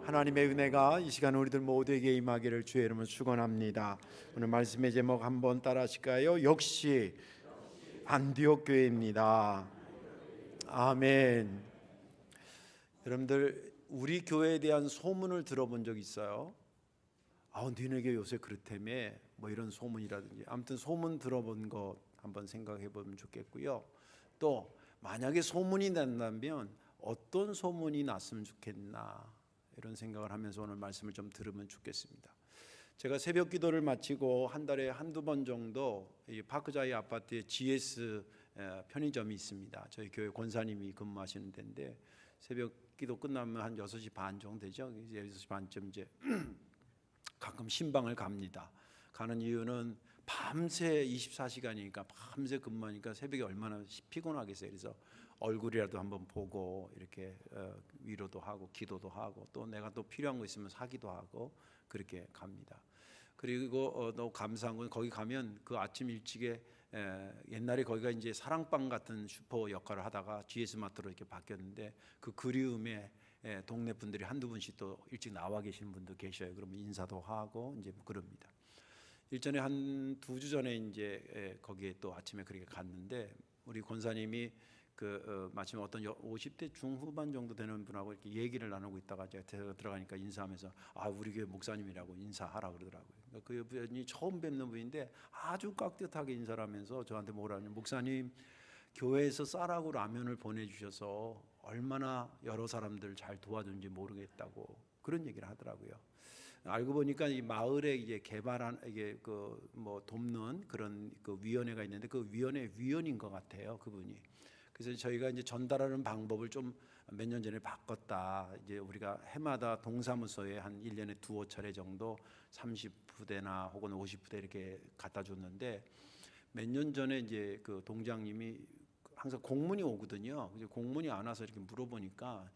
하나님의 은혜가 이 시간 우리들 모두에게 임하기를 주의 이름으로 축원합니다. 오늘 말씀의 제목 한번 따라 하실까요? 역시 안디옥 교회입니다. 아멘. 여러분들 우리 교회에 대한 소문을 들어본 적 있어요? 니네 교회 요새 그렇다며 뭐 이런 소문이라든지 아무튼 소문 들어본 거 한번 생각해 보면 좋겠고요. 또 만약에 소문이 난다면 어떤 소문이 났으면 좋겠나 이런 생각을 하면서 오늘 말씀을 좀 들으면 좋겠습니다. 제가 새벽 기도를 마치고 한 달에 한두 번 정도 이 파크자이 아파트에 GS 편의점이 있습니다. 저희 교회 권사님이 근무하시는 데인데 새벽 기도 끝나면 한 6시 반 정도 되죠. 이제 6시 반쯤 이제 가끔 신방을 갑니다. 가는 이유는 밤새 24시간이니까 밤새 근무하니까 새벽에 얼마나 피곤하겠어요. 그래서 얼굴이라도 한번 보고 이렇게 위로도 하고 기도도 하고 또 내가 또 필요한 거 있으면 사기도 하고 그렇게 갑니다. 그리고 또 감사한 건 거기 가면 그 아침 일찍에 옛날에 거기가 이제 사랑방 같은 슈퍼 역할을 하다가 GS 마트로 이렇게 바뀌었는데 그 그리움에 동네 분들이 한두 분씩 또 일찍 나와 계시는 분도 계셔요. 그러면 인사도 하고 이제 뭐 그럽니다. 일전에 한 2주 전에 이제 거기에 또 아침에 그렇게 갔는데 우리 권사님이 마침 어떤 50대 중후반 정도 되는 분하고 이렇게 얘기를 나누고 있다가 제가 들어가니까 인사하면서 우리 교회 목사님이라고 인사하라 그러더라고요. 그러니까 그 분이 처음 뵙는 분인데 아주 깍듯하게 인사를 하면서 저한테 뭐라 하냐면 목사님 교회에서 쌀하고 라면을 보내주셔서 얼마나 여러 사람들 잘 도와준지 모르겠다고 그런 얘기를 하더라고요. 알고 보니까 이 마을에 이제 개발한 이게 뭐 돕는 그런 그 위원회가 있는데 그 위원회 위원인 것 같아요, 그분이. 그래서 저희가 이제 전달하는 방법을 좀 몇 년 전에 바꿨다. 이제 우리가 해마다 동사무소에 한 1년에 2~5차례 정도 30부대나 혹은 50부대 이렇게 갖다 줬는데 몇 년 전에 이제 그 동장님이 항상 공문이 오거든요. 공문이 안 와서 이렇게 물어보니까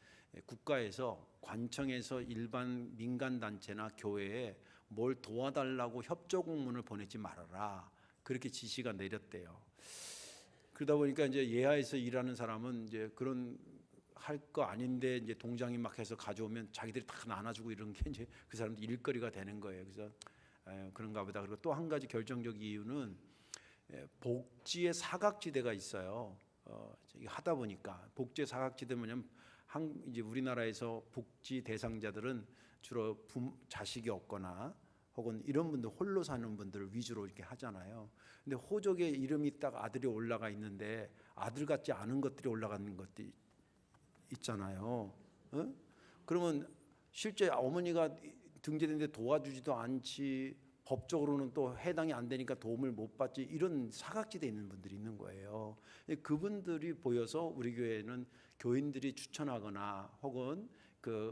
국가에서 관청에서 일반 민간 단체나 교회에 뭘 도와달라고 협조 공문을 보내지 말아라. 그렇게 지시가 내렸대요. 그러다 보니까 이제 예하에서 일하는 사람은 이제 그런 할 거 아닌데 이제 동장이 막 해서 가져오면 자기들이 다 나눠주고 이런 게 이제 그 사람들 일거리가 되는 거예요. 그래서 그런가 보다. 그리고 또 한 가지 결정적 이유는 복지의 사각지대가 있어요. 하다 보니까 복지의 사각지대 뭐냐면 이제 우리나라에서 복지 대상자들은 주로 자식이 없거나 혹은 이런 분들 홀로 사는 분들을 위주로 이렇게 하잖아요. 근데 호적에 이름이 딱 아들이 올라가 있는데 아들 같지 않은 것들이 올라가는 것들이 있잖아요. 그러면 실제 어머니가 등재된데 도와주지도 않지 법적으로는 또 해당이 안 되니까 도움을 못 받지 이런 사각지대에 있는 분들이 있는 거예요. 그분들이 보여서 우리 교회는 교인들이 추천하거나 혹은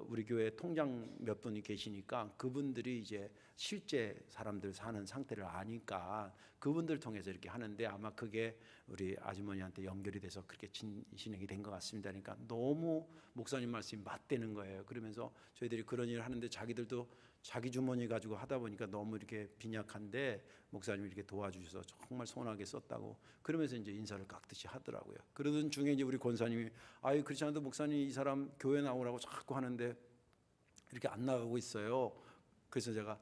우리 교회 통장 몇 분이 계시니까 그분들이 이제 실제 사람들 사는 상태를 아니까 그분들 통해서 이렇게 하는데 아마 그게 우리 아주머니한테 연결이 돼서 그렇게 진행이 된 것 같습니다. 그러니까 너무 목사님 말씀이 맞대는 거예요. 그러면서 저희들이 그런 일을 하는데 자기들도 자기 주머니 가지고 하다 보니까 너무 이렇게 빈약한데 목사님이 이렇게 도와주셔서 정말 소원하게 썼다고 그러면서 이제 인사를 깍듯이 하더라고요. 그러던 중에 이제 우리 권사님이 그렇지 않아도 목사님 이 사람 교회 나오라고 자꾸 하는데 이렇게 안 나가고 있어요. 그래서 제가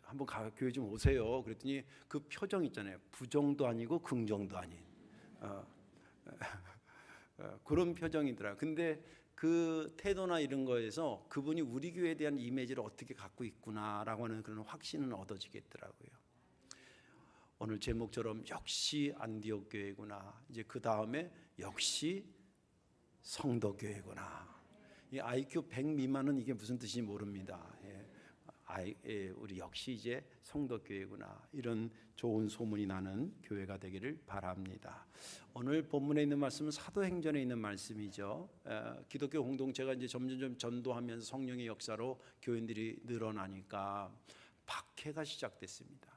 한번 교회 좀 오세요. 그랬더니 그 표정 있잖아요. 부정도 아니고 긍정도 아닌 그런 표정이더라고요. 근데 그 태도나 이런 거에서 그분이 우리 교회에 대한 이미지를 어떻게 갖고 있구나라고 하는 그런 확신은 얻어지겠더라고요. 오늘 제목처럼 역시 안디옥 교회구나. 이제 그 다음에 역시 성도 교회구나. 이 IQ 100 미만은 이게 무슨 뜻인지 모릅니다. 우리 역시 이제 성도 교회구나. 이런 좋은 소문이 나는 교회가 되기를 바랍니다. 오늘 본문에 있는 말씀은 사도행전에 있는 말씀이죠. 기독교 공동체가 이제 점점 전도하면서 성령의 역사로 교인들이 늘어나니까 박해가 시작됐습니다.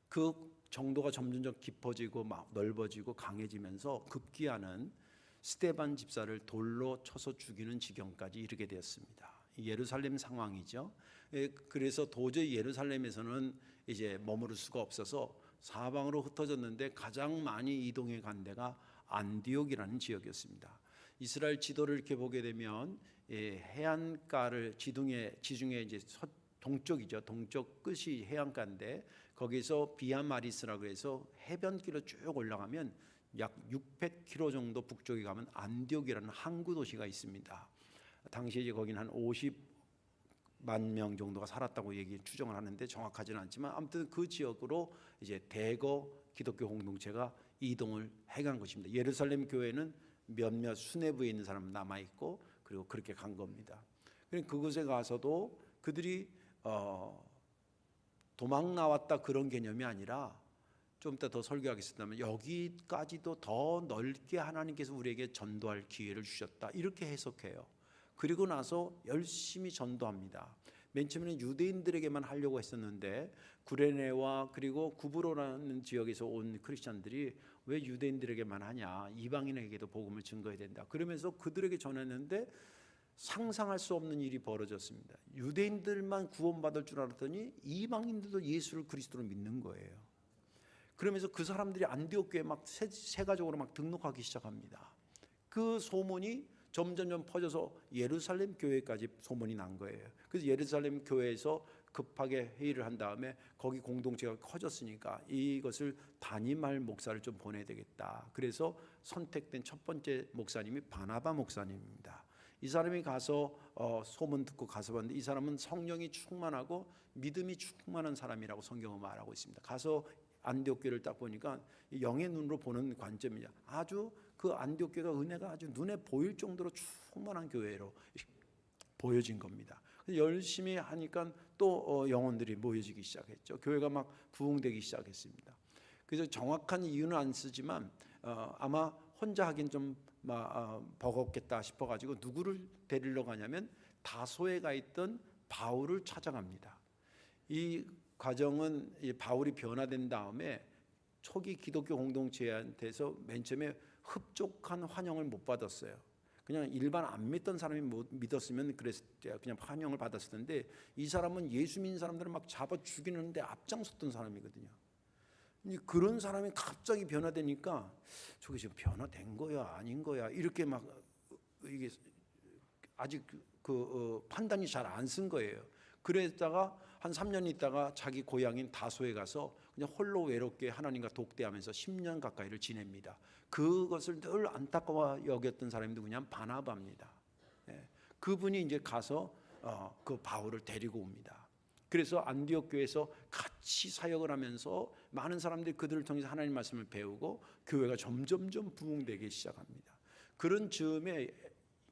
그 정도가 점점 깊어지고 막 넓어지고 강해지면서 급기야는 스데반 집사를 돌로 쳐서 죽이는 지경까지 이르게 되었습니다. 예루살렘 상황이죠. 그래서 도저히 예루살렘에서는 이제 머무를 수가 없어서 사방으로 흩어졌는데 가장 많이 이동해 간 데가 안디옥이라는 지역이었습니다. 이스라엘 지도를 이렇게 보게 되면 해안가를 지중해 이제 동쪽이죠. 동쪽 끝이 해안가인데 거기서 비아마리스라고 해서 해변길로 쭉 올라가면 약 600km 정도 북쪽에 가면 안디옥이라는 항구 도시가 있습니다. 당시에 이제 거기는 한 50만 명 정도가 살았다고 추정을 하는데 정확하지는 않지만 아무튼 그 지역으로 이제 대거 기독교 공동체가 이동을 해간 것입니다. 예루살렘 교회는 몇몇 수뇌부에 있는 사람은 남아 있고 그리고 그렇게 간 겁니다. 그곳에 가서도 그들이 도망 나왔다 그런 개념이 아니라 좀 이따 더 설교하겠습니다만 여기까지도 더 넓게 하나님께서 우리에게 전도할 기회를 주셨다 이렇게 해석해요. 그리고 나서 열심히 전도합니다. 맨 처음에는 유대인들에게만 하려고 했었는데 구레네와 그리고 구브로라는 지역에서 온 크리스찬들이 왜 유대인들에게만 하냐, 이방인에게도 복음을 증거해야 된다 그러면서 그들에게 전했는데 상상할 수 없는 일이 벌어졌습니다. 유대인들만 구원받을 줄 알았더니 이방인들도 예수를 그리스도로 믿는 거예요. 그러면서 그 사람들이 안디옥 교회에 막 세가족으로 막 등록하기 시작합니다. 그 소문이 점점 퍼져서 예루살렘 교회까지 소문이 난 거예요. 그래서 예루살렘 교회에서 급하게 회의를 한 다음에 거기 공동체가 커졌으니까 이것을 담임할 목사를 좀 보내야 되겠다. 그래서 선택된 첫 번째 목사님이 바나바 목사님입니다. 이 사람이 가서 소문 듣고 가서 봤는데 이 사람은 성령이 충만하고 믿음이 충만한 사람이라고 성경은 말하고 있습니다. 가서 안디옥 교회를 딱 보니까 영의 눈으로 보는 관점이냐, 아주 그 안디옥 교회가 은혜가 아주 눈에 보일 정도로 충만한 교회로 보여진 겁니다. 열심히 하니까 또 영혼들이 모여지기 시작했죠. 교회가 막 부흥되기 시작했습니다. 그래서 정확한 이유는 안 쓰지만 아마 혼자 하긴 좀 버겁겠다 싶어가지고 누구를 데리러 가냐면 다소에 가 있던 바울을 찾아갑니다. 이 과정은 바울이 변화된 다음에 초기 기독교 공동체한테서 맨 처음에 흡족한 환영을 못 받았어요. 그냥 일반 안 믿던 사람이 못 믿었으면 그냥 환영을 받았을 텐데 이 사람은 예수 믿는 사람들을 막 잡아 죽이는데 앞장섰던 사람이거든요. 그런 사람이 갑자기 변화되니까 저게 지금 변화된 거야 아닌 거야 이렇게 막 이게 아직 판단이 잘 안 쓴 거예요. 그랬다가 한 3년 있다가 자기 고향인 다소에 가서 그냥 홀로 외롭게 하나님과 독대하면서 10년 가까이를 지냅니다. 그것을 늘 안타까워 여겼던 사람이 누구냐면 바나바입니다. 그분이 이제 가서 그 바울을 데리고 옵니다. 그래서 안디옥 교회에서 같이 사역을 하면서 많은 사람들이 그들을 통해서 하나님 말씀을 배우고 교회가 점점점 부흥되기 시작합니다. 그런 즈음에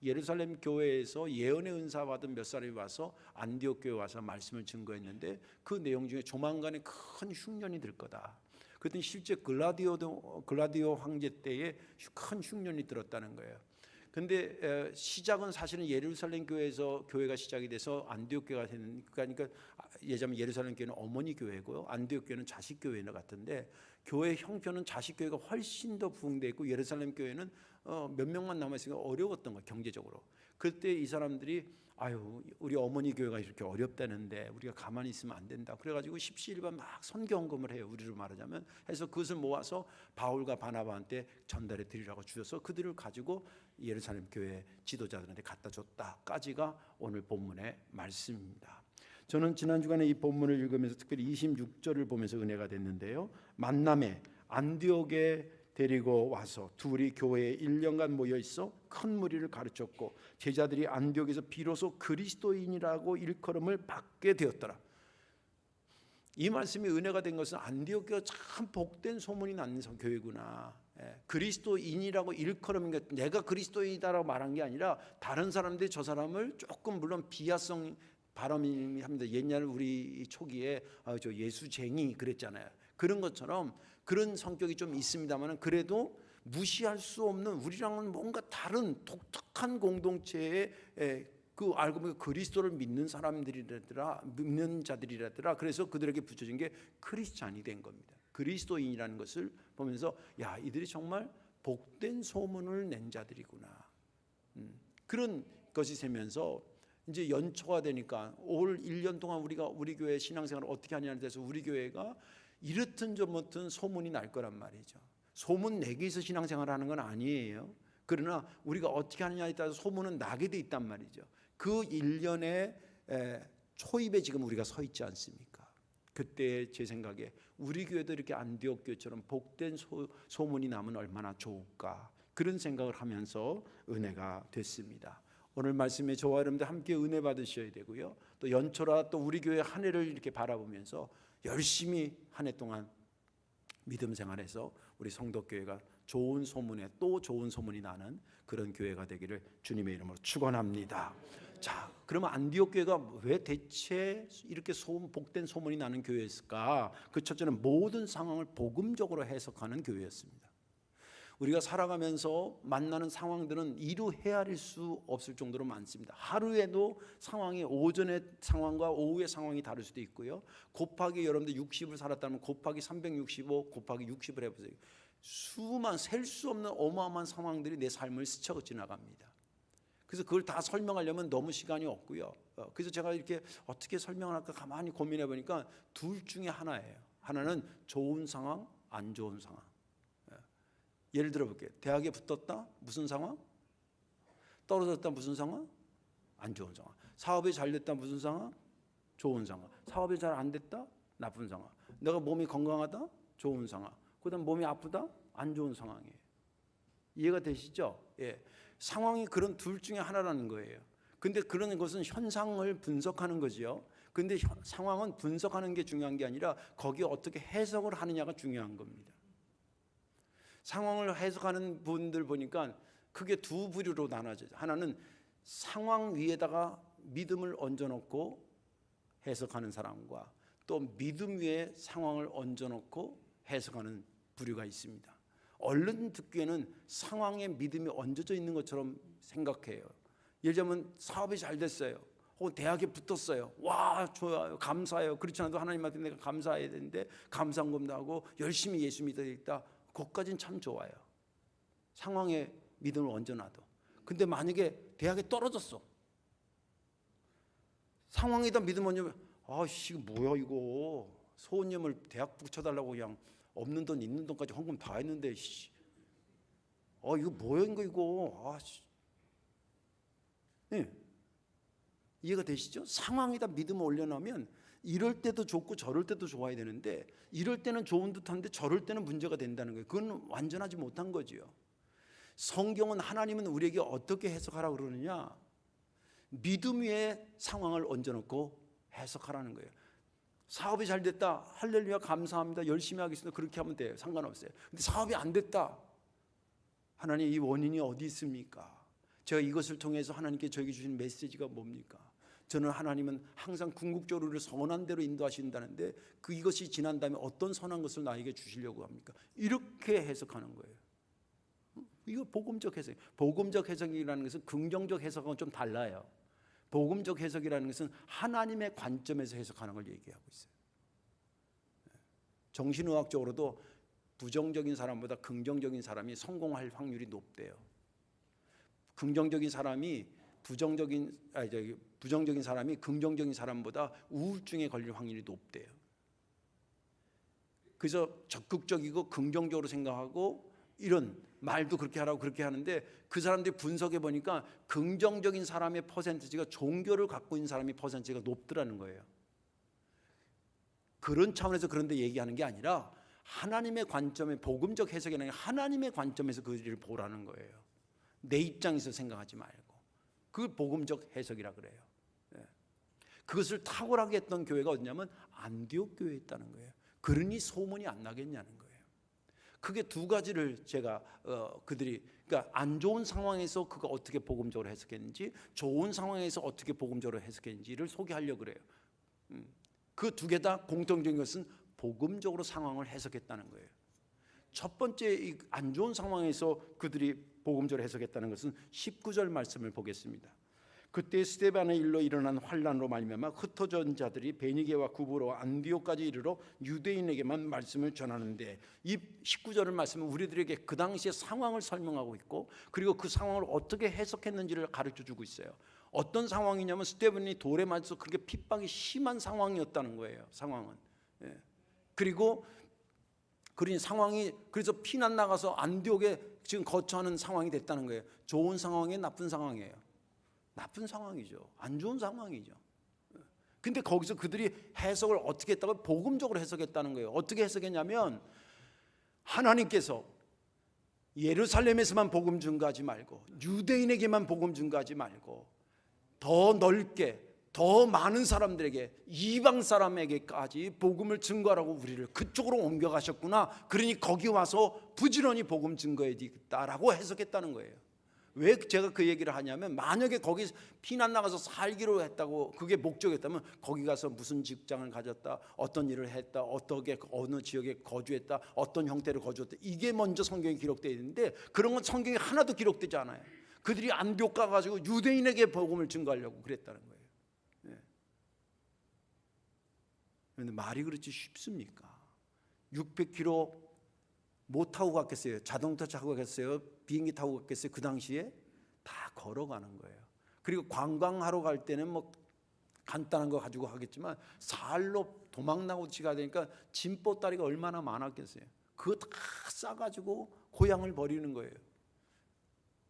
예루살렘 교회에서 예언의 은사 받은 몇 사람이 와서 안디옥 교회에 와서 말씀을 증거했는데 그 내용 중에 조만간에 큰 흉년이 들 거다. 그랬더니 실제 글라디오 황제 때에 큰 흉년이 들었다는 거예요. 근데 시작은 사실은 예루살렘 교회에서 교회가 시작이 돼서 안디옥 교회가 되는, 그러니까 예전에 예루살렘 교회는 어머니 교회고요, 안디옥 교회는 자식 교회 같은데 교회 형편은 자식 교회가 훨씬 더 부흥돼 있고 예루살렘 교회는 몇 명만 남아 있으니까 어려웠던 거예요, 경제적으로. 그때 이 사람들이 우리 어머니 교회가 이렇게 어렵다는데 우리가 가만히 있으면 안 된다. 그래가지고 십시일반 막 선교헌금을 해요. 우리로 말하자면 해서 그것을 모아서 바울과 바나바한테 전달해 드리라고 주셔서 그들을 가지고 예루살렘 교회 지도자들한테 갖다 줬다까지가 오늘 본문의 말씀입니다. 저는 지난 주간에 이 본문을 읽으면서 특별히 26절을 보면서 은혜가 됐는데요. 만남에 안디옥에 데리고 와서 둘이 교회에 1년간 모여 있어 큰 무리를 가르쳤고 제자들이 안디옥에서 비로소 그리스도인이라고 일컬음을 받게 되었더라. 이 말씀이 은혜가 된 것은 안디옥 교회가 참 복된 소문이 나는 교회구나. 그리스도인이라고 일컬음인, 내가 그리스도인이다라고 말한 게 아니라 다른 사람들이 저 사람을 조금 물론 비하성 발언이 합니다. 옛날 우리 초기에 저 예수쟁이 그랬잖아요. 그런 것처럼 그런 성격이 좀 있습니다만 그래도 무시할 수 없는 우리랑은 뭔가 다른 독특한 공동체에 알고 보면 그리스도를 믿는 사람들이라더라, 믿는 자들이라더라. 그래서 그들에게 붙여진 게 크리스찬이 된 겁니다. 그리스도인이라는 것을 보면서 야, 이들이 정말 복된 소문을 낸 자들이구나. 그런 것이 세면서 이제 연초가 되니까 올 1년 동안 우리 교회 신앙생활을 어떻게 하냐에 대해서 우리 교회가 이렇든 저렇든 소문이 날 거란 말이죠. 소문 내기 위해서 신앙생활을 하는 건 아니에요. 그러나 우리가 어떻게 하느냐에 따라서 소문은 나게 돼 있단 말이죠. 그 일련의 초입에 지금 우리가 서 있지 않습니까? 그때 제 생각에 우리 교회도 이렇게 안디옥 교회처럼 복된 소문이 나면 얼마나 좋을까, 그런 생각을 하면서 은혜가 됐습니다. 오늘 말씀에 저와 여러분들 함께 은혜 받으셔야 되고요. 또 연초라 또 우리 교회 한 해를 이렇게 바라보면서 열심히 한 해 동안 믿음 생활에서 우리 성도교회가 좋은 소문에 또 좋은 소문이 나는 그런 교회가 되기를 주님의 이름으로 축원합니다. 자, 그러면 안디옥 교회가 왜 대체 이렇게 복된 소문이 나는 교회였을까? 그 첫째는 모든 상황을 복음적으로 해석하는 교회였습니다. 우리가 살아가면서 만나는 상황들은 이루 헤아릴 수 없을 정도로 많습니다. 하루에도 상황이 오전의 상황과 오후의 상황이 다를 수도 있고요. 곱하기 여러분들 60을 살았다면 곱하기 365 곱하기 60을 해보세요. 셀 수 없는 어마어마한 상황들이 내 삶을 스쳐 지나갑니다. 그래서 그걸 다 설명하려면 너무 시간이 없고요. 그래서 제가 이렇게 어떻게 설명을 할까 가만히 고민해 보니까 둘 중에 하나예요. 하나는 좋은 상황, 안 좋은 상황. 예를 들어 볼게요. 대학에 붙었다? 무슨 상황? 떨어졌다? 무슨 상황? 안 좋은 상황. 사업이 잘 됐다? 무슨 상황? 좋은 상황. 사업이 잘 안 됐다? 나쁜 상황. 내가 몸이 건강하다? 좋은 상황. 그다음 몸이 아프다? 안 좋은 상황이에요. 이해가 되시죠? 예. 상황이 그런 둘 중에 하나라는 거예요. 근데 그런 것은 현상을 분석하는 거죠. 근데 상황은 분석하는 게 중요한 게 아니라 거기에 어떻게 해석을 하느냐가 중요한 겁니다. 상황을 해석하는 분들 보니까 크게 두 부류로 나눠져요. 하나는 상황 위에다가 믿음을 얹어놓고 해석하는 사람과 또 믿음 위에 상황을 얹어놓고 해석하는 부류가 있습니다. 얼른 듣기에는 상황에 믿음이 얹어져 있는 것처럼 생각해요. 예를 들면 사업이 잘 됐어요. 혹은 대학에 붙었어요. 와, 좋아요. 감사해요. 그렇지 않아도 하나님한테 내가 감사해야 되는데 감사한금도 하고 열심히 예수 믿어야겠다. 그것까지는 참 좋아요. 상황에 믿음을 얹어놔도. 근데 만약에 대학에 떨어졌어. 상황에다 믿음 얹으면 아씨 뭐야 이거. 소원님을 대학 붙여달라고 그냥 없는 돈 있는 돈까지 헌금 다 했는데 이거 뭐야 이거. 네. 이해가 되시죠? 상황에다 믿음을 올려놓으면 이럴 때도 좋고 저럴 때도 좋아야 되는데 이럴 때는 좋은 듯한데 저럴 때는 문제가 된다는 거예요. 그건 완전하지 못한 거지요. 성경은 하나님은 우리에게 어떻게 해석하라고 그러느냐? 믿음 위에 상황을 얹어놓고 해석하라는 거예요. 사업이 잘 됐다. 할렐루야 감사합니다. 열심히 하겠습니다. 그렇게 하면 돼요. 상관없어요. 근데 사업이 안 됐다. 하나님 이 원인이 어디 있습니까? 제가 이것을 통해서 하나님께 저에게 주신 메시지가 뭡니까? 저는 하나님은 항상 궁극적으로 우리를 선한 대로 인도하신다는데 이것이 지난 다음에 어떤 선한 것을 나에게 주시려고 합니까? 이렇게 해석하는 거예요. 이거 복음적 해석. 복음적 해석이라는 것은 긍정적 해석하고는 좀 달라요. 복음적 해석이라는 것은 하나님의 관점에서 해석하는 걸 얘기하고 있어요. 정신의학적으로도 부정적인 사람보다 긍정적인 사람이 성공할 확률이 높대요. 긍정적인 사람이 부정적인 사람이 긍정적인 사람보다 우울증에 걸릴 확률이 높대요. 그래서 적극적이고 긍정적으로 생각하고 이런 말도 그렇게 하라고 그렇게 하는데 그 사람들이 분석해 보니까 긍정적인 사람의 퍼센티지가 종교를 갖고 있는 사람의 퍼센티지가 높더라는 거예요. 그런 차원에서 그런데 얘기하는 게 아니라 하나님의 관점에 복음적 해석이 아니라 하나님의 관점에서 그 일을 보라는 거예요. 내 입장에서 생각하지 말고. 그걸 복음적 해석이라 그래요. 그것을 탁월하게 했던 교회가 어디냐면 안디옥 교회였다는 거예요. 그러니 소문이 안 나겠냐는 거예요. 크게 두 가지를 제가 그러니까 안 좋은 상황에서 그가 어떻게 복음적으로 해석했는지 좋은 상황에서 어떻게 복음적으로 해석했는지를 소개하려고 그래요. 그 두 개 다 공통적인 것은 복음적으로 상황을 해석했다는 거예요. 첫 번째 안 좋은 상황에서 그들이 복음적으로 해석했다는 것은 19절 말씀을 보겠습니다. 그때 스데반의 일로 일어난 환난으로 말미암아 흩어진 자들이 베니게와 구브로 안디옥까지 이르러 유대인에게만 말씀을 전하는데 이 19절을 말씀은 우리들에게 그 당시의 상황을 설명하고 있고 그리고 그 상황을 어떻게 해석했는지를 가르쳐주고 있어요. 어떤 상황이냐면 스데반이 돌에 맞아서 그렇게 핍박이 심한 상황이었다는 거예요. 상황은. 그리고 그러니 상황이 그래서 피난 나가서 안디옥에 지금 거처하는 상황이 됐다는 거예요. 좋은 상황이에요, 나쁜 상황이에요? 나쁜 상황이죠. 안 좋은 상황이죠. 근데 거기서 그들이 해석을 어떻게 했다고? 복음적으로 해석했다는 거예요. 어떻게 해석했냐면 하나님께서 예루살렘에서만 복음 증거하지 말고 유대인에게만 복음 증거하지 말고 더 넓게 더 많은 사람들에게 이방 사람에게까지 복음을 증거하라고 우리를 그쪽으로 옮겨가셨구나. 그러니 거기 와서 부지런히 복음 증거해야 되겠다라고 해석했다는 거예요. 왜 제가 그 얘기를 하냐면 만약에 거기 피난 나가서 살기로 했다고 그게 목적이었다면 거기 가서 무슨 직장을 가졌다, 어떤 일을 했다, 어떻게 어느 지역에 거주했다, 어떤 형태로 거주했다, 이게 먼저 성경에 기록되어 있는데 그런 건 성경에 하나도 기록되지 않아요. 그들이 안디옥 가가지고 유대인에게 복음을 증거하려고 그랬다는 거예요. 그런데 말이 그렇지 쉽습니까? 600km 못 타고 갔겠어요? 자동차 타고 갔겠어요? 비행기 타고 갔겠어요? 그 당시에 다 걸어가는 거예요. 그리고 관광하러 갈 때는 뭐 간단한 거 가지고 하겠지만 살로 도망나고 지가 되니까 짐보따리가 얼마나 많았겠어요? 그거 다 싸가지고 고향을 버리는 거예요.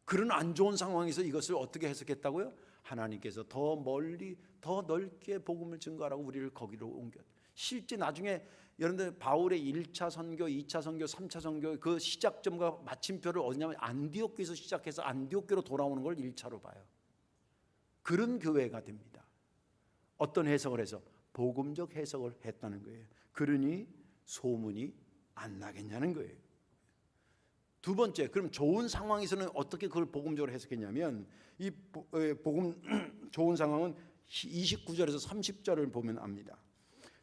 그런 안 좋은 상황에서 이것을 어떻게 해석했다고요? 하나님께서 더 멀리 더 넓게 복음을 증거하라고 우리를 거기로 옮겨. 실제 나중에 여러분들 바울의 1차 선교, 2차 선교, 3차 선교 그 시작점과 마침표를 어디냐면 안디옥교에서 시작해서 안디옥교로 돌아오는 걸 1차로 봐요. 그런 교회가 됩니다. 어떤 해석을 해서? 복음적 해석을 했다는 거예요. 그러니 소문이 안 나겠냐는 거예요. 두 번째, 그럼 좋은 상황에서는 어떻게 그걸 복음적으로 해석했냐면 이 복음 좋은 상황은 29절에서 30절을 보면 압니다.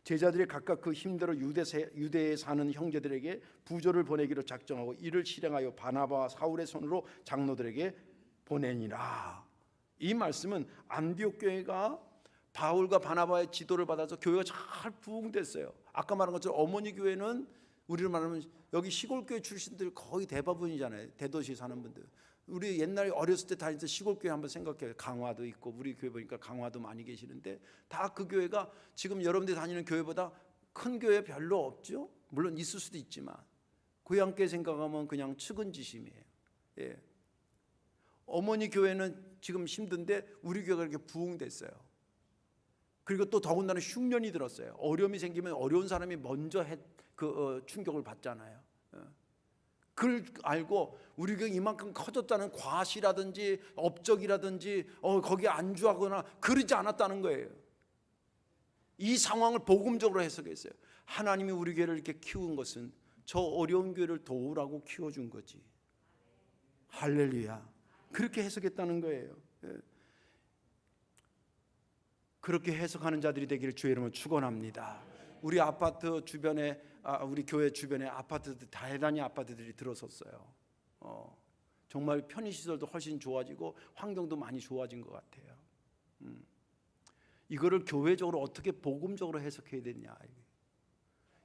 제자들이 각각 그 힘대로 유대에 사는 형제들에게 부조를 보내기로 작정하고 이를 실행하여 바나바와 사울의 손으로 장로들에게 보내니라. 이 말씀은 안디옥 교회가 바울과 바나바의 지도를 받아서 교회가 잘 부흥됐어요. 아까 말한 것처럼 어머니 교회는 우리를 말하면 여기 시골교회 출신들 거의 대부분이잖아요. 대도시 사는 분들. 우리 옛날에 어렸을 때 다닐 때 시골교회 한번 생각해요. 강화도 있고 우리 교회 보니까 강화도 많이 계시는데 다 그 교회가 지금 여러분들이 다니는 교회보다 큰 교회 별로 없죠. 물론 있을 수도 있지만 고향교회 생각하면 그냥 측은지심이에요. 예. 어머니 교회는 지금 힘든데 우리 교회가 이렇게 부흥됐어요. 그리고 또 더군다나 흉년이 들었어요. 어려움이 생기면 어려운 사람이 먼저 충격을 받잖아요. 그걸 알고 우리 교회 이만큼 커졌다는 과시라든지 업적이라든지 거기에 안주하거나 그러지 않았다는 거예요. 이 상황을 복음적으로 해석했어요. 하나님이 우리 교회를 이렇게 키운 것은 저 어려운 교회를 도우라고 키워준 거지. 할렐루야. 그렇게 해석했다는 거예요. 그렇게 해석하는 자들이 되기를 주의 이름으로 축원합니다. 우리 아파트 주변에 우리 교회 주변에 아파트들 대단히 아파트들이 들어섰어요. 정말 편의시설도 훨씬 좋아지고 환경도 많이 좋아진 것 같아요. 이거를 교회적으로 어떻게 복음적으로 해석해야 되느냐,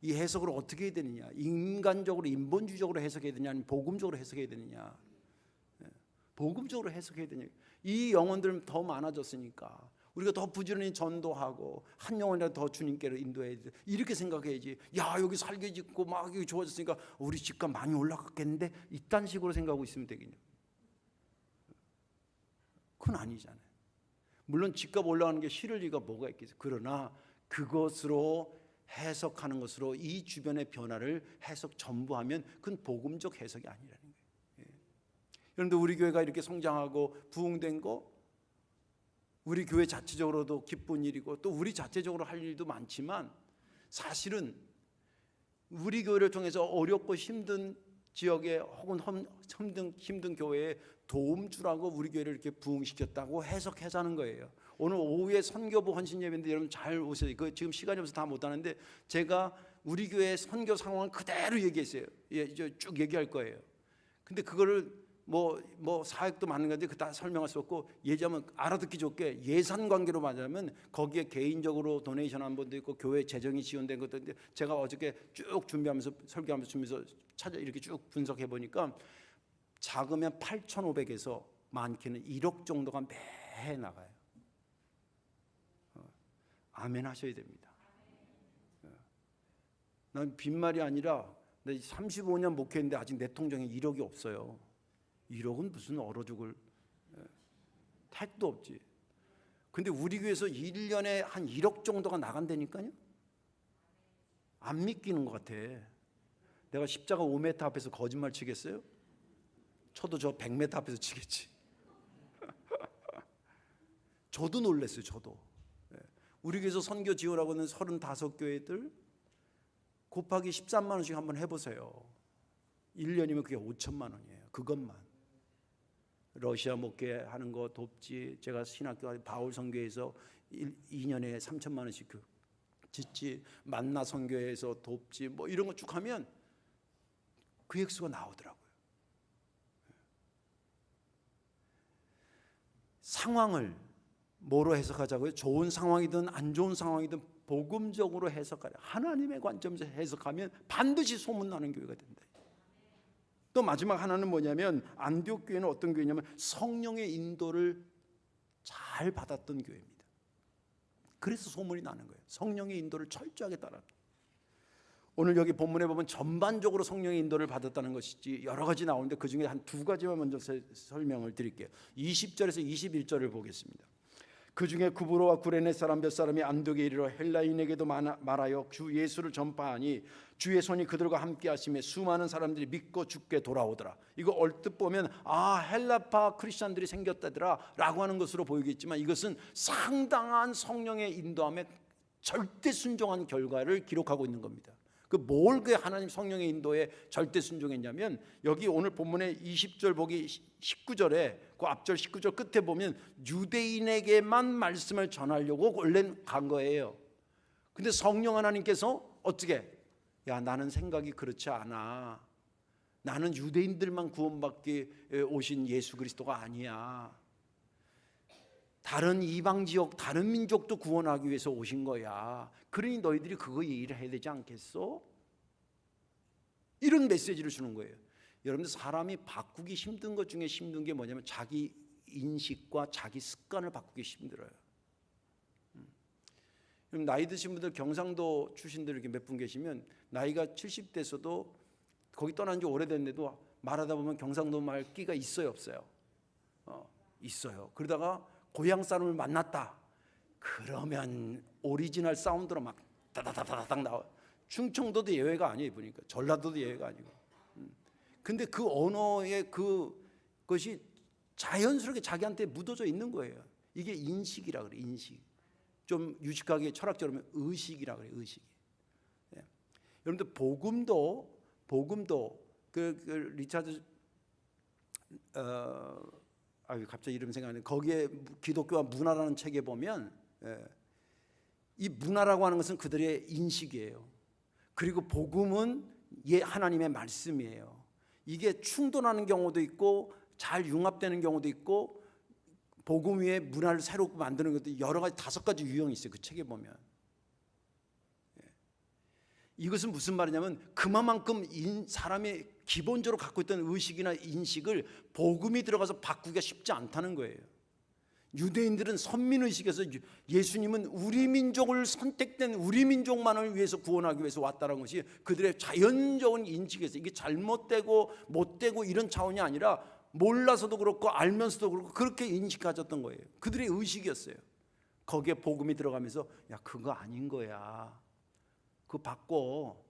이 해석을 어떻게 해야 되느냐, 인간적으로 인본주의적으로 해석해야 되느냐, 아니면 복음적으로 해석해야 되느냐. 복음적으로 해석해야 되느냐. 이 영혼들은 더 많아졌으니까 우리가 더 부지런히 전도하고 한 영혼이라도 더 주님께로 인도해야 돼. 이렇게 생각해야지. 야, 여기 살게 짓고 막 여기 좋아졌으니까 우리 집값 많이 올라갔겠는데 이딴 식으로 생각하고 있으면 되겠냐. 그건 아니잖아요. 물론 집값 올라가는 게 싫을 리가 뭐가 있겠어요. 그러나 그것으로 해석하는 것으로 이 주변의 변화를 해석 전부 하면 그건 복음적 해석이 아니라는 거예요. 여러분들 우리 교회가 이렇게 성장하고 부흥된 거 우리 교회 자체적으로도 기쁜 일이고 또 우리 자체적으로 할 일도 많지만 사실은 우리 교회를 통해서 어렵고 힘든 지역에 혹은 힘든 교회에 도움 주라고 우리 교회를 이렇게 부흥시켰다고 해석하자는 거예요. 오늘 오후에 선교부 헌신 예배인데 여러분 잘 오세요. 지금 시간이 없어서 다 못하는데 제가 우리 교회 선교 상황을 그대로 얘기했어요. 이제 쭉 얘기할 거예요. 근데 그거를 뭐 사역도 많은 건데 그 다 설명할 수 없고 예자면 알아듣기 좋게 예산 관계로 말하면 거기에 개인적으로 도네이션 한 분도 있고 교회 재정이 지원된 것도 있는데 제가 어저께 쭉 준비하면서 설교하면서 찾아 이렇게 쭉 분석해 보니까 작으면 8,500에서 많게는 1억 정도가 매해 나가요. 아멘 하셔야 됩니다. 난 빈말이 아니라 근데 35년 목회했는데 아직 내 통장에 1억이 없어요. 1억은 무슨 얼어 죽을 택도 없지. 근데 우리 교회에서 1년에 한 1억 정도가 나간다니까요. 안 믿기는 것 같아. 내가 십자가 5m 앞에서 거짓말 치겠어요? 쳐도 저 100m 앞에서 치겠지. 저도 놀랐어요. 저도. 우리 교회에서 선교 지원하고 있는 35교회들 곱하기 13만 원씩 한번 해보세요. 1년이면 그게 5천만 원이에요. 그것만. 러시아 목회하는 거 돕지. 제가 신학교 바울 선교에서 2년에 3천만 원씩 짓지. 만나 선교에서 돕지. 뭐 이런 거 쭉 하면 그 액수가 나오더라고요. 상황을 뭐로 해석하자고요? 좋은 상황이든 안 좋은 상황이든 복음적으로 해석하라. 하나님의 관점에서 해석하면 반드시 소문나는 교회가 된다. 또 마지막 하나는 뭐냐면 안디옥 교회는 어떤 교회냐면 성령의 인도를 잘 받았던 교회입니다. 그래서 소문이 나는 거예요. 성령의 인도를 철저하게 따라. 오늘 여기 본문에 보면 전반적으로 성령의 인도를 받았다는 것이지 여러 가지 나오는데 그 중에 한 두 가지만 먼저 설명을 드릴게요. 20절에서 21절을 보겠습니다. 그 중에 구브로와 구레네 사람 몇 사람이 안디옥에 이르러 헬라인에게도 말하여 주 예수를 전파하니 주의 손이 그들과 함께 하심에 수많은 사람들이 믿고 주께 돌아오더라. 이거 얼뜻 보면 헬라파 크리스찬들이 생겼다더라 라고 하는 것으로 보이겠지만 이것은 상당한 성령의 인도함에 절대 순종한 결과를 기록하고 있는 겁니다. 뭘 그 하나님 성령의 인도에 절대 순종했냐면 여기 오늘 본문의 20절 보기 19절에 그 앞절 19절 끝에 보면 유대인에게만 말씀을 전하려고 원래 간 거예요. 근데 성령 하나님께서 어떻게? 야, 나는 생각이 그렇지 않아. 나는 유대인들만 구원받기 오신 예수 그리스도가 아니야. 다른 이방 지역, 다른 민족도 구원하기 위해서 오신 거야. 그러니 너희들이 그거 얘기를 해야 되지 않겠어? 이런 메시지를 주는 거예요. 여러분들 사람이 바꾸기 힘든 것 중에 힘든 게 뭐냐면 자기 인식과 자기 습관을 바꾸기 힘들어요. 나이 드신 분들 경상도 출신들 이렇게 몇 분 계시면 나이가 70대에서도 거기 떠난 지 오래됐는데도 말하다 보면 경상도 말 끼가 있어요, 없어요? 있어요. 그러다가 고향 사람을 만났다. 그러면 오리지널 사운드로 막 다다다다닥 나와. 충청도도 예외가 아니에요. 보니까 전라도도 예외가 아니고. 근데 그 언어의 그것이 자연스럽게 자기한테 묻어져 있는 거예요. 이게 인식이라 그래. 인식. 좀 유식하게 철학적으로 하면 의식이라 그래. 의식. 예. 여러분들 복음도 그 리차드 갑자기 이름 생각나네. 거기에 기독교와 문화라는 책에 보면 이 문화라고 하는 것은 그들의 인식이에요. 그리고 복음은 하나님의 말씀이에요. 이게 충돌하는 경우도 있고 잘 융합되는 경우도 있고 복음 위에 문화를 새로 만드는 것도 여러 가지 5가지 유형이 있어요. 그 책에 보면. 이것은 무슨 말이냐면 그만큼 사람이 기본적으로 갖고 있던 의식이나 인식을 복음이 들어가서 바꾸기가 쉽지 않다는 거예요. 유대인들은 선민의식에서 예수님은 우리 민족을 선택된 우리 민족만을 위해서 구원하기 위해서 왔다는 것이 그들의 자연적인 인식에서 이게 잘못되고 못되고 이런 차원이 아니라 몰라서도 그렇고 알면서도 그렇고 그렇게 인식하셨던 거예요. 그들의 의식이었어요. 거기에 복음이 들어가면서 야 그거 아닌 거야. 그거 바꿔.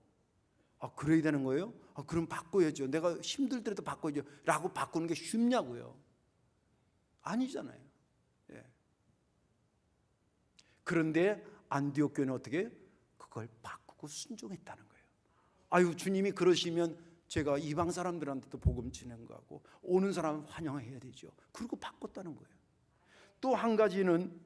그래야 되는 거예요? 그럼 바꿔야죠. 내가 힘들더라도 바꿔야죠. 라고 바꾸는 게 쉽냐고요. 아니잖아요. 예. 그런데 안디옥 교회는 어떻게? 그걸 바꾸고 순종했다는 거예요. 주님이 그러시면 제가 이방 사람들한테도 복음 진행하고 오는 사람 환영해야 되죠. 그리고 바꿨다는 거예요. 또 한 가지는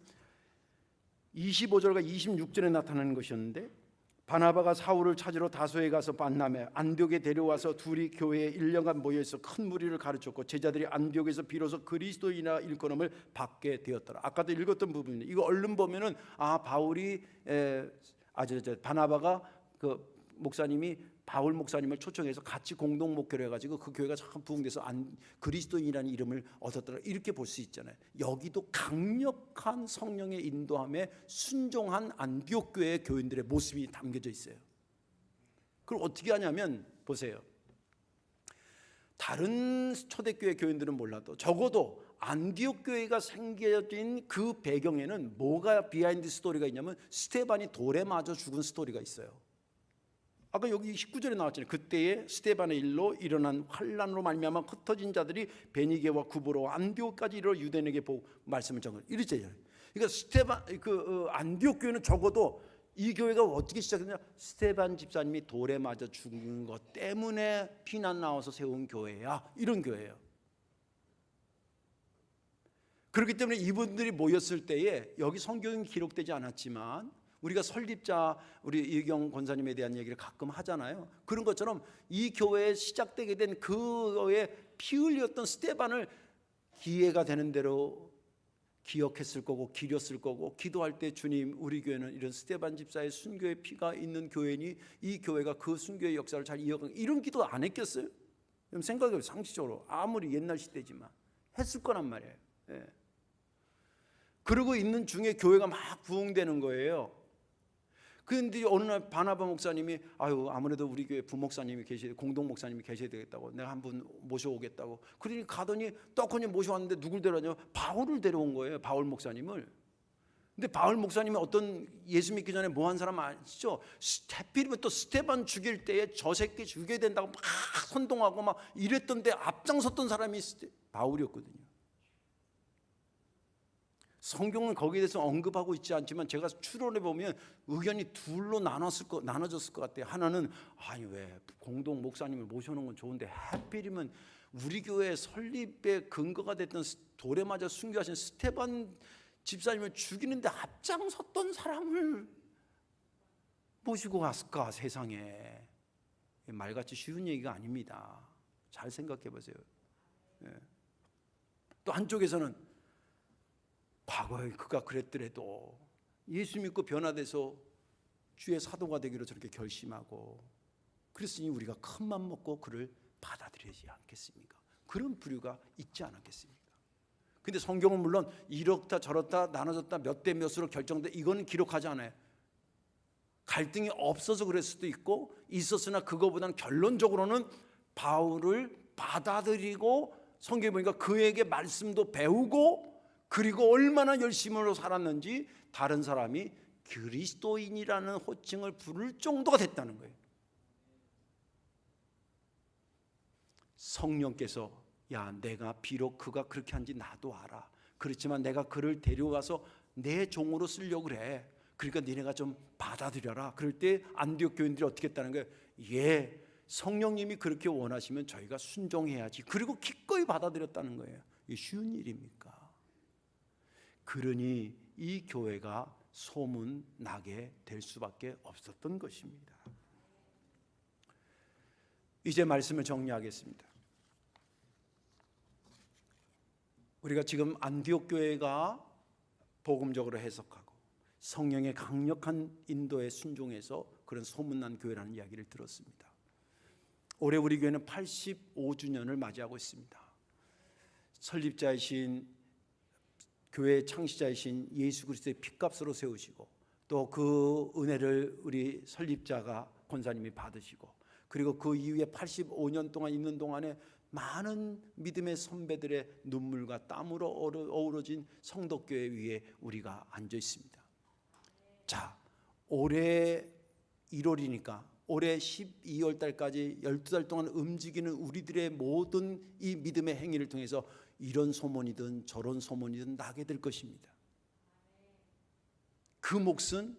25절과 26절에 나타나는 것이었는데 바나바가 사울을 찾으러 다소에 가서 만남에 안디옥에 데려와서 둘이 교회에 1년간 모여서 큰 무리를 가르쳤고 제자들이 안디옥에서 비로소 그리스도인이라 일컬음을 받게 되었더라. 아까도 읽었던 부분인데 이거 얼른 보면은 바울이 바나바가 그 목사님이 바울 목사님을 초청해서 같이 공동 목회를 해가지고 그 교회가 참 부흥돼서 그리스도인이라는 이름을 얻었더라. 이렇게 볼 수 있잖아요. 여기도 강력한 성령의 인도함에 순종한 안디옥 교회의 교인들의 모습이 담겨져 있어요. 그걸 어떻게 하냐면 보세요. 다른 초대교회 교인들은 몰라도 적어도 안디옥 교회가 생겨진 그 배경에는 뭐가 비하인드 스토리가 있냐면 스테반이 돌에 맞아 죽은 스토리가 있어요. 아까 여기 19절에 나왔잖아요. 그때에 스테반의 일로 일어난 환란으로 말미암아 흩어진 자들이 베니게와 구브로와 안디옥까지 이르러 유대인에게 보고 말씀을 전하고 이랬잖아요. 그러니까 안디옥 교회는 적어도 이 교회가 어떻게 시작했냐? 스테반 집사님이 돌에 맞아 죽은 것 때문에 피난 나와서 세운 교회야. 이런 교회예요. 그렇기 때문에 이분들이 모였을 때에 여기 성경은 기록되지 않았지만 우리가 설립자 우리 이경 권사님에 대한 얘기를 가끔 하잖아요. 그런 것처럼 이 교회에 시작되게 된 그의 피 흘렸던 스테반을 기회가 되는 대로 기억했을 거고 기렸을 거고 기도할 때 주님 우리 교회는 이런 스테반 집사의 순교의 피가 있는 교회니 이 교회가 그 순교의 역사를 잘 이어가는 이런 기도 안 했겠어요? 생각해보세요. 상식적으로 아무리 옛날 시대지만 했을 거란 말이에요. 예. 그러고 있는 중에 교회가 막 부흥되는 거예요. 그런데 어느 날 바나바 목사님이 아무래도 우리 교회 부목사님이 계셔야 공동 목사님이 계셔야 되겠다고 내가 한 분 모셔오겠다고 그러니 가더니 떡하니 모셔왔는데 누굴 데려왔냐? 바울을 데려온 거예요. 바울 목사님을. 근데 바울 목사님이 어떤 예수 믿기 전에 뭐 한 사람 아시죠? 하필이면 또 스테반 죽일 때에 저 새끼 죽여야 된다고 막 선동하고 막 이랬던데 앞장섰던 사람이 바울이었거든요. 성경은 거기에 대해서 언급하고 있지 않지만 제가 추론해 보면 의견이 둘로 나눠졌을 것 같아요. 하나는 왜 공동 목사님을 모셔놓은 건 좋은데 하필이면 우리 교회 설립의 근거가 됐던 돌에 맞아 순교하신 스테반 집사님을 죽이는데 앞장섰던 사람을 모시고 갔을까? 세상에 말같이 쉬운 얘기가 아닙니다. 잘 생각해 보세요. 또 한쪽에서는 과거에 그가 그랬더라도 예수 믿고 변화돼서 주의 사도가 되기로 저렇게 결심하고 그랬으니 우리가 큰 맘 먹고 그를 받아들이지 않겠습니까? 그런 부류가 있지 않았겠습니까? 근데 성경은 물론 이렇다 저렇다 나눠졌다 몇 대 몇으로 결정돼 이건 기록하지 않아요. 갈등이 없어서 그럴 수도 있고 있었으나 그거보다는 결론적으로는 바울을 받아들이고 성경에 보니까 그에게 말씀도 배우고 그리고 얼마나 열심으로 살았는지 다른 사람이 그리스도인이라는 호칭을 부를 정도가 됐다는 거예요. 성령께서 내가 비록 그가 그렇게 한지 나도 알아. 그렇지만 내가 그를 데려와서 내 종으로 쓰려고 그래. 그러니까 니네가 좀 받아들여라. 그럴 때 안디옥 교인들이 어떻게 했다는 거예요? 성령님이 그렇게 원하시면 저희가 순종해야지. 그리고 기꺼이 받아들였다는 거예요. 이게 쉬운 일입니까? 그러니 이 교회가 소문 나게 될 수밖에 없었던 것입니다. 이제 말씀을 정리하겠습니다. 우리가 지금 안디옥 교회가 복음적으로 해석하고 성령의 강력한 인도에 순종해서 그런 소문난 교회라는 이야기를 들었습니다. 올해 우리 교회는 85주년을 맞이하고 있습니다. 설립자이신 교회의 창시자이신 예수 그리스도의 핏값으로 세우시고 또 그 은혜를 우리 설립자가 권사님이 받으시고 그리고 그 이후에 85년 동안 있는 동안에 많은 믿음의 선배들의 눈물과 땀으로 어우러진 성덕교회 위에 우리가 앉아 있습니다. 자, 올해 1월이니까 올해 12월 달까지 12달 동안 움직이는 우리들의 모든 이 믿음의 행위를 통해서 이런 소문이든 저런 소문이든 나게 될 것입니다. 그 몫은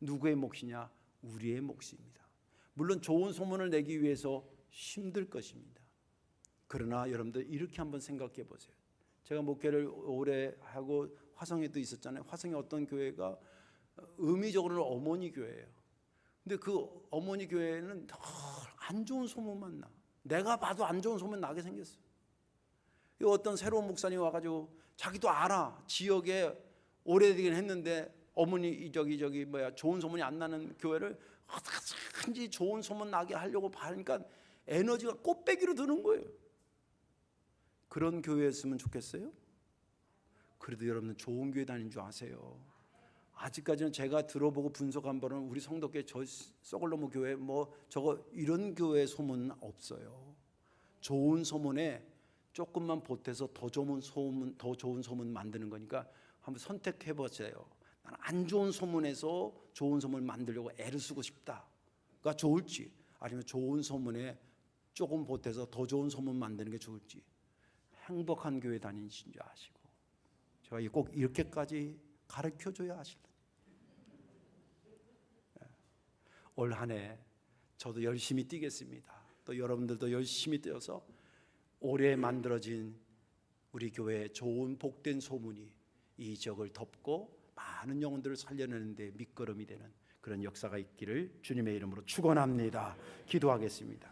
누구의 몫이냐? 우리의 몫입니다. 물론 좋은 소문을 내기 위해서 힘들 것입니다. 그러나 여러분들 이렇게 한번 생각해 보세요. 제가 목회를 오래 하고 화성에도 있었잖아요. 화성에 어떤 교회가 의미적으로는 어머니 교회예요. 근데 그 어머니 교회는 늘 안 좋은 소문만 나. 내가 봐도 안 좋은 소문 나게 생겼어요. 어떤 새로운 목사님이 와가지고 자기도 알아. 지역에 오래되긴 했는데 어머니 좋은 소문이 안 나는 교회를 어떻게든지 좋은 소문 나게 하려고 하니까 에너지가 꽃배기로 드는 거예요. 그런 교회였으면 좋겠어요? 그래도 여러분은 좋은 교회 다닌 줄 아세요? 아직까지는 제가 들어보고 분석한 바로는 우리 성도교회 저 썩을놈의 교회 뭐 저거 이런 교회 소문은 없어요. 좋은 소문에 조금만 보태서 더 좋은 소문 만드는 거니까 한번 선택해 보세요. 나는 안 좋은 소문에서 좋은 소문을 만들려고 애를 쓰고 싶다가 좋을지, 아니면 좋은 소문에 조금 보태서 더 좋은 소문 만드는 게 좋을지, 행복한 교회 다니신 줄 아시고 제가 꼭 이렇게까지 가르쳐줘야 하실까. 올 한 해 저도 열심히 뛰겠습니다. 또 여러분들도 열심히 뛰어서 올해 만들어진 우리 교회의 좋은 복된 소문이 이 지역을 덮고 많은 영혼들을 살려내는 데 밑거름이 되는 그런 역사가 있기를 주님의 이름으로 축원합니다. 기도하겠습니다.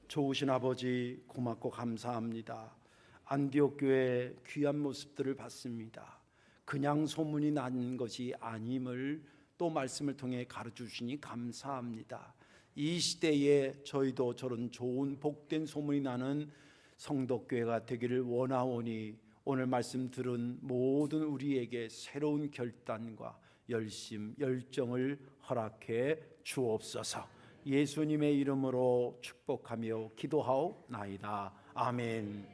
좋으신 아버지, 고맙고 감사합니다. 안디옥 교회의 귀한 모습들을 봤습니다. 그냥 소문이 난 것이 아님을 또 말씀을 통해 가르쳐 주시니 감사합니다. 이 시대에 저희도 저런 좋은 복된 소문이 나는 성덕교회가 되기를 원하오니 오늘 말씀 들은 모든 우리에게 새로운 결단과 열심, 열정을 허락해 주옵소서. 예수님의 이름으로 축복하며 기도하옵나이다. 아멘.